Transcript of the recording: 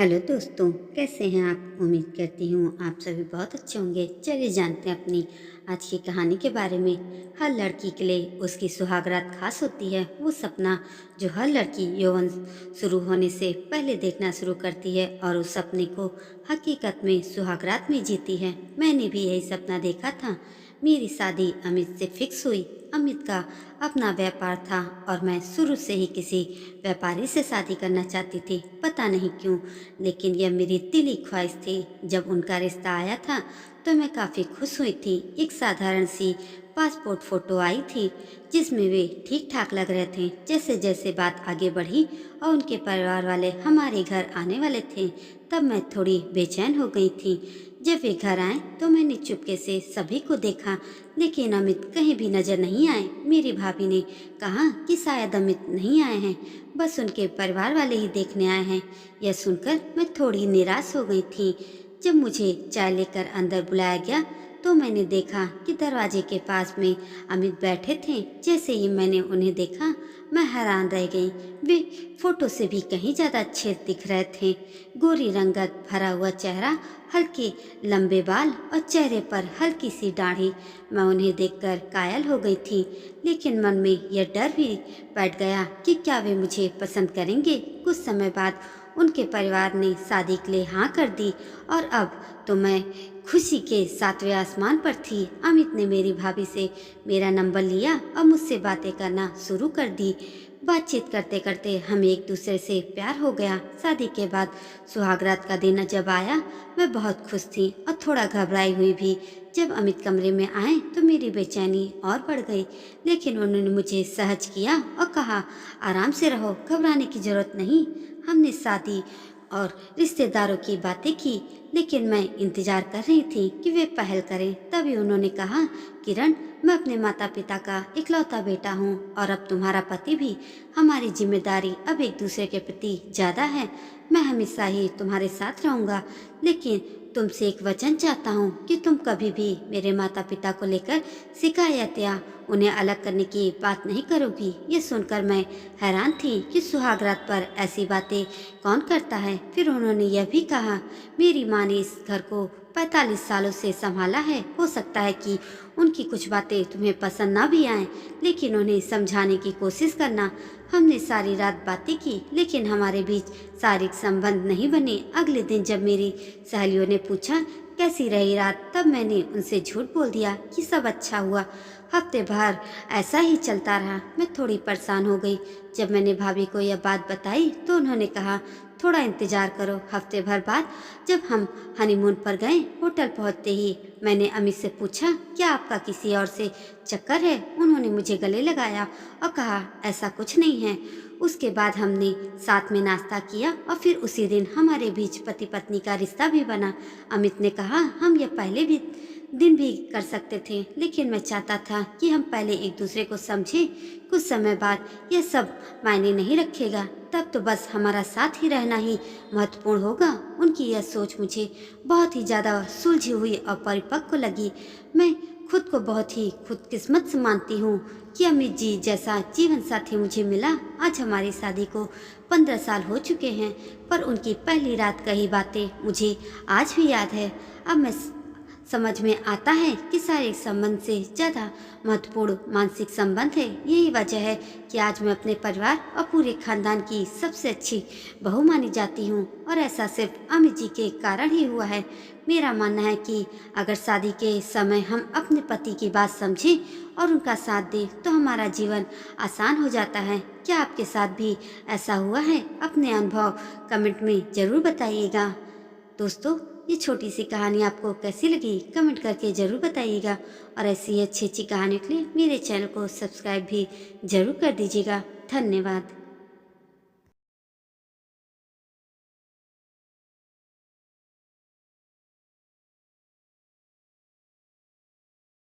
Hello दोस्तों, कैसे हैं आप? उम्मीद करती हूँ आप सभी बहुत अच्छे होंगे। चलिए जानते हैं अपनी आज की कहानी के बारे में। हर लड़की के लिए उसकी सुहागरात खास होती है। वो सपना जो हर लड़की यौवन शुरू होने से पहले देखना शुरू करती है और उस सपने को हकीकत में सुहागरात में जीती है। मैंने भी यही सपना देखा था। मेरी शादी अमित से फिक्स हुई। अमित का अपना व्यापार था और मैं शुरू से ही किसी व्यापारी से शादी करना चाहती थी। पता नहीं क्यों, लेकिन यह मेरी दिली ख्वाहिश थी। जब उनका रिश्ता आया था तो मैं काफ़ी खुश हुई थी। एक साधारण सी पासपोर्ट फ़ोटो आई थी जिसमें वे ठीक ठाक लग रहे थे। जैसे जैसे बात आगे बढ़ी और उनके परिवार वाले हमारे घर आने वाले थे, तब मैं थोड़ी बेचैन हो गई थी। जब वे घर आए तो मैंने चुपके से सभी को देखा, लेकिन अमित कहीं भी नजर नहीं आए। मेरी भाभी ने कहा कि शायद अमित नहीं आए हैं, बस उनके परिवार वाले ही देखने आए हैं। यह सुनकर मैं थोड़ी निराश हो गई थी। जब मुझे चाय लेकर अंदर बुलाया गया तो मैंने देखा कि दरवाजे के पास में अमित बैठे थे। जैसे ही मैंने उन्हें देखा मैं हैरान रह गई। वे फोटो से भी कहीं ज़्यादा अच्छे दिख रहे थे। गोरी रंगत भरा हुआ चेहरा, हल्के लंबे बाल और चेहरे पर हल्की सी दाढ़ी। मैं उन्हें देखकर कायल हो गई थी, लेकिन मन में यह डर भी बैठ गया कि क्या वे मुझे पसंद करेंगे। कुछ समय बाद उनके परिवार ने शादी के लिए हाँ कर दी और अब तो मैं खुशी के सातवें आसमान पर थी। अमित ने मेरी भाभी से मेरा नंबर लिया और मुझसे बातें करना शुरू कर दी। बातचीत करते करते हमें एक दूसरे से प्यार हो गया। शादी के बाद सुहागरात का दिन जब आया मैं बहुत खुश थी और थोड़ा घबराई हुई भी। जब अमित कमरे में आए तो मेरी बेचैनी और बढ़ गई, लेकिन उन्होंने मुझे सहज किया और कहा, आराम से रहो, घबराने की जरूरत नहीं। हमने शादी और रिश्तेदारों की बातें की, लेकिन मैं इंतजार कर रही थी कि वे पहल करें। तभी उन्होंने कहा, किरण, मैं अपने माता पिता का इकलौता बेटा हूँ और अब तुम्हारा पति भी। हमारी जिम्मेदारी अब एक दूसरे के प्रति ज्यादा है। मैं हमेशा ही तुम्हारे साथ रहूंगा, लेकिन तुमसे एक वचन चाहता हूँ कि तुम कभी भी मेरे माता पिता को लेकर शिकायत या उन्हें अलग करने की बात नहीं करोगी। ये सुनकर मैं हैरान थी कि सुहागरात पर ऐसी बातें कौन करता है। फिर उन्होंने यह भी कहा, मेरी माँ ने इस घर को 45 सालों से संभाला है। हो सकता है कि उनकी कुछ बातें तुम्हें पसंद ना भी आएं, लेकिन उन्हें समझाने की कोशिश करना। हमने सारी रात बातें की, लेकिन हमारे बीच शारीरिक संबंध नहीं बने। अगले दिन जब मेरी सहेलियों ने पूछा कैसी रही रात, तब मैंने उनसे झूठ बोल दिया कि सब अच्छा हुआ। हफ्ते भर ऐसा ही चलता रहा। मैं थोड़ी परेशान हो गई। जब मैंने भाभी को यह बात बताई तो उन्होंने कहा, थोड़ा इंतजार करो। हफ्ते भर बाद जब हम हनीमून पर गए, होटल पहुंचते ही मैंने अमित से पूछा, क्या आपका किसी और से चक्कर है? उन्होंने मुझे गले लगाया और कहा, ऐसा कुछ नहीं है। उसके बाद हमने साथ में नाश्ता किया और फिर उसी दिन हमारे बीच पति पत्नी का रिश्ता भी बना। अमित ने कहा, हम यह पहले भी दिन भी कर सकते थे, लेकिन मैं चाहता था कि हम पहले एक दूसरे को समझें। कुछ समय बाद यह सब मायने नहीं रखेगा, तब तो बस हमारा साथ ही रहना ही महत्वपूर्ण होगा। उनकी यह सोच मुझे बहुत ही ज़्यादा सुलझी हुई और परिपक्व लगी। मैं खुद को बहुत ही खुदकिस्मत से मानती हूँ कि अमित जी जैसा जीवन साथी मुझे मिला। आज हमारी शादी को 15 साल हो चुके हैं, पर उनकी पहली रात कही बातें मुझे आज भी याद है। अब मैं समझ में आता है कि शारीरिक संबंध से ज़्यादा महत्वपूर्ण मानसिक संबंध है। यही वजह है कि आज मैं अपने परिवार और पूरे खानदान की सबसे अच्छी बहू मानी जाती हूँ, और ऐसा सिर्फ अमित जी के कारण ही हुआ है। मेरा मानना है कि अगर शादी के समय हम अपने पति की बात समझें और उनका साथ दें तो हमारा जीवन आसान हो जाता है। क्या आपके साथ भी ऐसा हुआ है? अपने अनुभव कमेंट में ज़रूर बताइएगा। दोस्तों, ये छोटी सी कहानी आपको कैसी लगी कमेंट करके ज़रूर बताइएगा, और ऐसी अच्छी अच्छी कहानियों के लिए मेरे चैनल को सब्सक्राइब भी ज़रूर कर दीजिएगा। धन्यवाद।